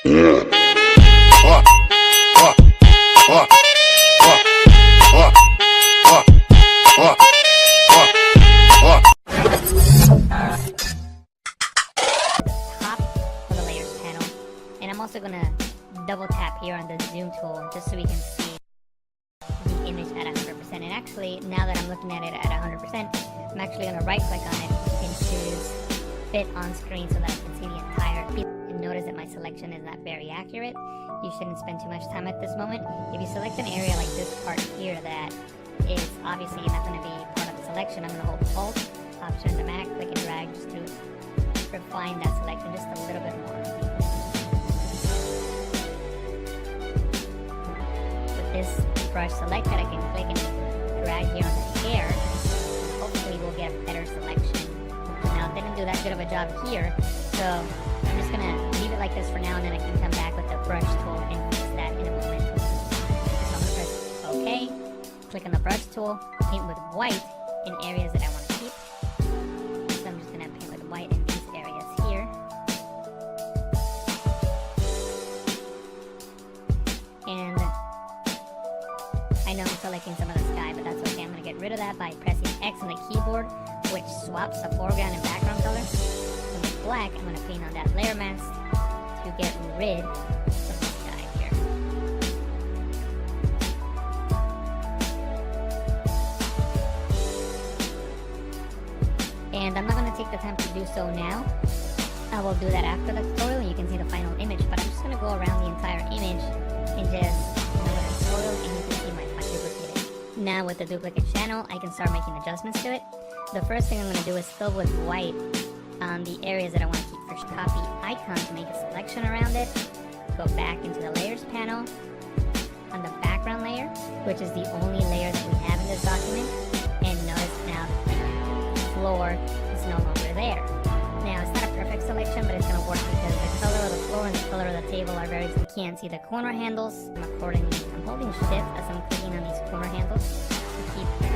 of the layers panel, and I'm also gonna double tap here on the zoom tool just so we can see the image at 100%. And actually, now that I'm looking at it at 100%, I'm actually gonna right click on it and choose fit on screen so that I can see the entire piece. And notice that my selection is not very accurate. You shouldn't spend too much time at this moment. If you select an area like this part here that is obviously not going to be part of the selection, I'm going to hold Alt, Option on the Mac, click and drag just to refine that selection just a little bit more. With this brush selected, I can click and drag here on the hair. Hopefully we'll get a better selection. Now, it didn't do that good of a job here, so I'm just going to leave it like this for now, and then I can come back with the brush tool and fix that in a moment. So I'm going to press OK, click on the brush tool, paint with white in areas that I want to keep. So I'm just going to paint with white in these areas here. And I know I'm selecting some of the sky, but that's okay. I'm going to get rid of that by pressing X on the keyboard, which swaps the foreground and background color. So with black, I'm going to paint on that layer mask to get rid of the sky here. And I'm not going to take the time to do so now. I will do that after the tutorial and you can see the final image, but I'm just going to go around the entire image and just the tutorial, and you can see my duplicated. Now with the duplicate channel, I can start making adjustments to it. The first thing I'm going to do is fill with white on the areas that I want to keep. First, copy icon to make a selection around it. Go back into the layers panel on the background layer, which is the only layer that we have in this document. And notice now the floor is no longer there. Now it's not a perfect selection, but it's going to work because the color of the floor and the color of the table are very. You can't see the corner handles. I'm holding shift as I'm clicking on these corner handles to keep the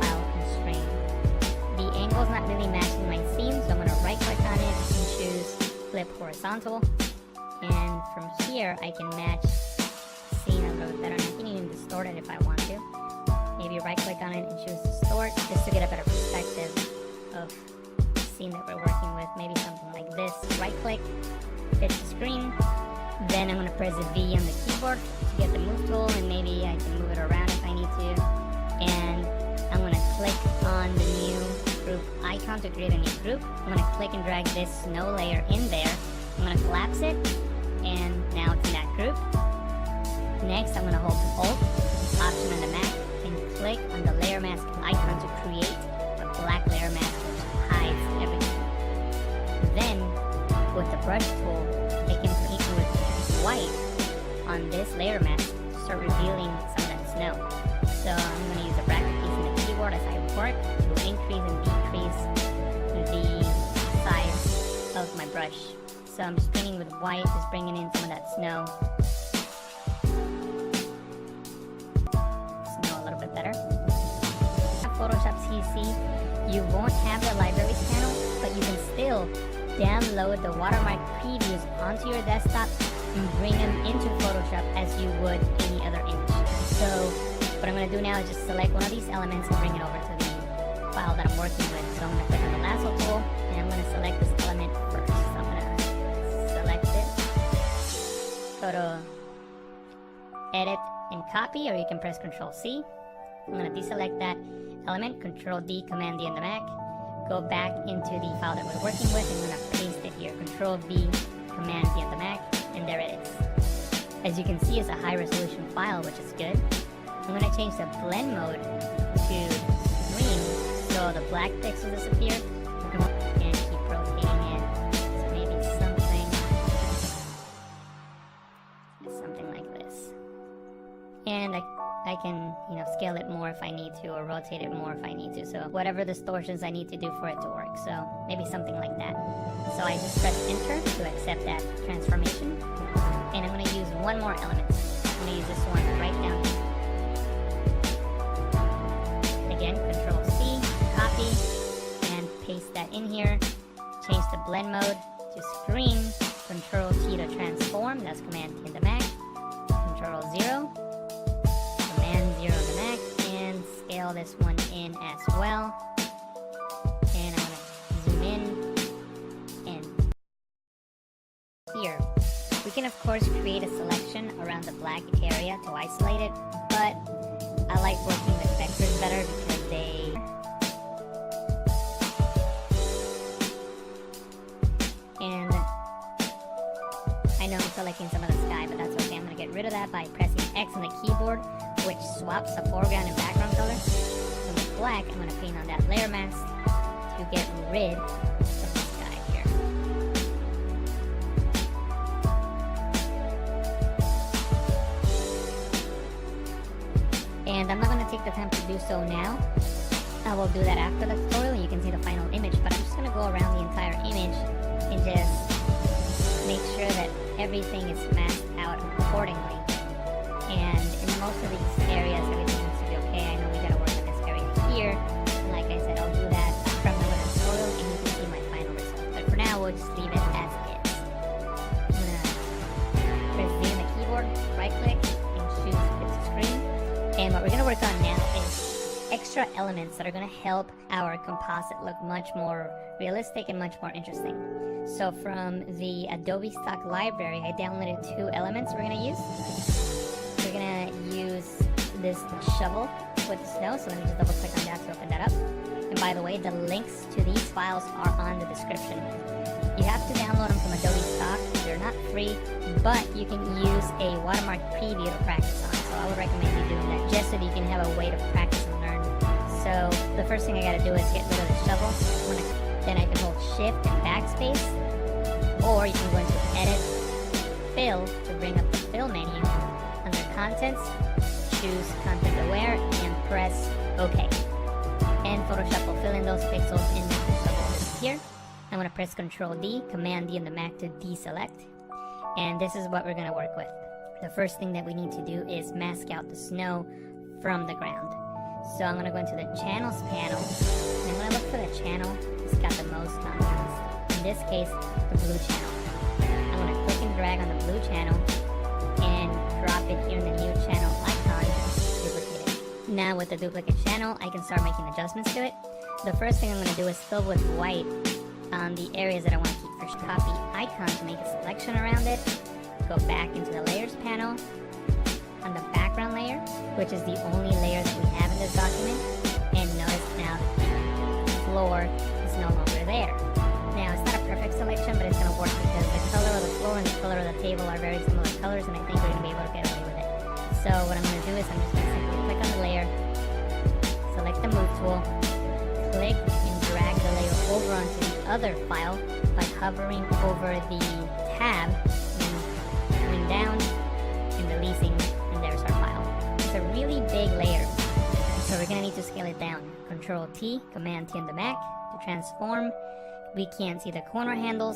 file constrained. The angle is not really matching my scene, so I'm going to right click on it and choose flip horizontal. And from here, I can match the scene a little bit better. And I can even distort it if I want to. Maybe right click on it and choose distort just to get a better perspective of the scene that we're working with. Maybe something like this. Right click, fit the screen. Then I'm going to press V on the keyboard to get the move tool, and maybe I can move it around if I need to. And I'm going to click on the new group icon to create a new group. I'm going to click and drag this snow layer in there. I'm going to collapse it, and now it's in that group. Next, I'm going to hold Alt, Option on the Mac, and click on the layer mask icon to create a black layer mask which hides everything. Then, with the brush tool, I can paint with white on this layer mask to start revealing some of that snow. So I'm going to use the bracket keys in the keyboard as I work to increase and decrease the size of my brush. So I'm just painting with white, just bringing in some of that snow. Snow a little bit better. Photoshop CC, you won't have the libraries panel, but you can still download the watermark previews onto your desktop and bring them into Photoshop as you would any other image. So what I'm going to do now is just select one of these elements and bring it over to the file that I'm working with. So I'm going to click on the lasso tool and I'm going to select this element first. So I'm going to select it, go to edit and copy, or you can press Ctrl C. I'm going to deselect that element, Ctrl D, Command D on the Mac. Go back into the file that we're working with, and I'm going to paste it here. Ctrl V, Command D on the Mac, and there it is. As you can see, it's a high resolution file, which is good. I'm going to change the blend mode to green so the black pixels disappear, and keep rotating it. So maybe something like this. And I can, scale it more if I need to, or rotate it more if I need to. So whatever distortions I need to do for it to work. So maybe something like that. So I just press enter to accept that transformation. And I'm going to use one more element. I'm going to use this one right down here. Again, Control C, copy, and paste that in here. Change the blend mode to screen. Control T to transform, that's Command T in the Mac. Control 0, Command 0 in the Mac, and scale this one in as well. And I'm gonna zoom in, and here we can of course create a selection around the black area to isolate it, but I like working with vectors better because they and I know I'm selecting some of the sky, but that's okay. I'm going to get rid of that by pressing X on the keyboard, which swaps the foreground and background color. So with black, I'm going to paint on that layer mask to get rid of the sky here. And I'm not going to take the time to do so now. I will do that after the tutorial and you can see the final image, but I'm just going to go around the entire image and just make sure that everything is masked out accordingly. And in most of these areas, everything seems to be okay. I know we gotta work on this area here. And like I said, I'll do that from the tutorial and you can see my final result. But for now, we'll just leave it as is. I'm gonna press Z on the keyboard, right click, and choose split screen. And what we're gonna work on now is extra elements that are gonna help our composite look much more realistic and much more interesting. So from the Adobe stock library, I downloaded 2 elements we're going to use. We're going to use this shovel with snow, so let me just double click on that to open that up. And by the way, the links to these files are on the description. You have to download them from Adobe stock. They're not free, but you can use a watermark preview to practice on. So I would recommend you doing that just so that you can have a way to practice and learn. So the first thing I got to do is get rid of the shovel. Then I can hold Shift and Backspace, or you can go into Edit, Fill to bring up the Fill menu. Under Contents, choose Content Aware and press OK. And Photoshop will fill in those pixels and make the shovel disappear. I'm going to press Ctrl D, Command D on the Mac to deselect. And this is what we're going to work with. The first thing that we need to do is mask out the snow from the ground. So I'm going to go into the Channels panel, and I'm going to look for the channel that's got the most contrast. In this case, the blue channel. I'm going to click and drag on the blue channel and drop it here in the new channel icon, duplicate it. Now with the duplicate channel, I can start making adjustments to it. The first thing I'm going to do is fill with white on the areas that I want to keep fresh. Copy icon to make a selection around it. Go back into the Layers panel. On the background layer, which is the only layer that we have in this document, and notice now the floor is no longer there. Now it's not a perfect selection, but it's going to work because the color of the floor and the color of the table are very similar colors, and I think we're going to be able to get away with it. So what I'm going to do is I'm just going to simply click on the layer, select the move tool, click and drag the layer over onto the other file by hovering over the tab and going down and releasing. There's our file. It's a really big layer, so we're gonna need to scale it down. Control T, Command T on the Mac to transform. We can't see the corner handles,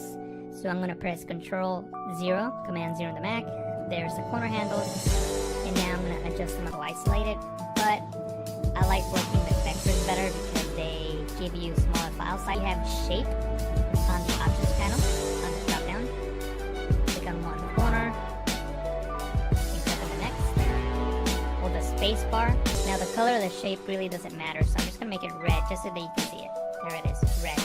so I'm gonna press Control 0, Command 0 on the Mac. There's the corner handles, and now I'm gonna adjust them to isolate it. But I like working with vectors better because they give you smaller file size. We have shape on the Options panel on the drop down. Click on one corner. Space bar. Now the color of the shape really doesn't matter, so I'm just going to make it red just so that you can see it. There it is, red.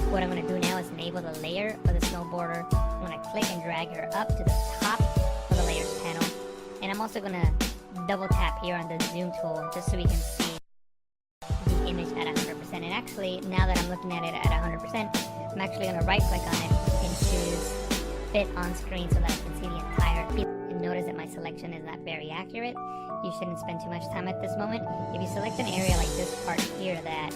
What I'm going to do now is enable the layer of the snow border. I'm going to click and drag her up to the top of the layers panel. And I'm also going to double tap here on the zoom tool just so we can see the image at 100%. And actually, now that I'm looking at it at 100%, I'm actually going to right click on it and choose Fit on Screen so that I can see the entire field. Notice that my selection is not very accurate. You shouldn't spend too much time at this moment. If you select an area like this part here that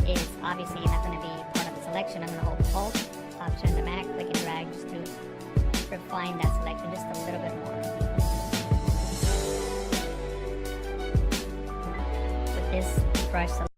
is obviously not going to be part of the selection, I'm going to hold Alt, Option on the Mac, click and drag just to refine that selection just a little bit more. With this brush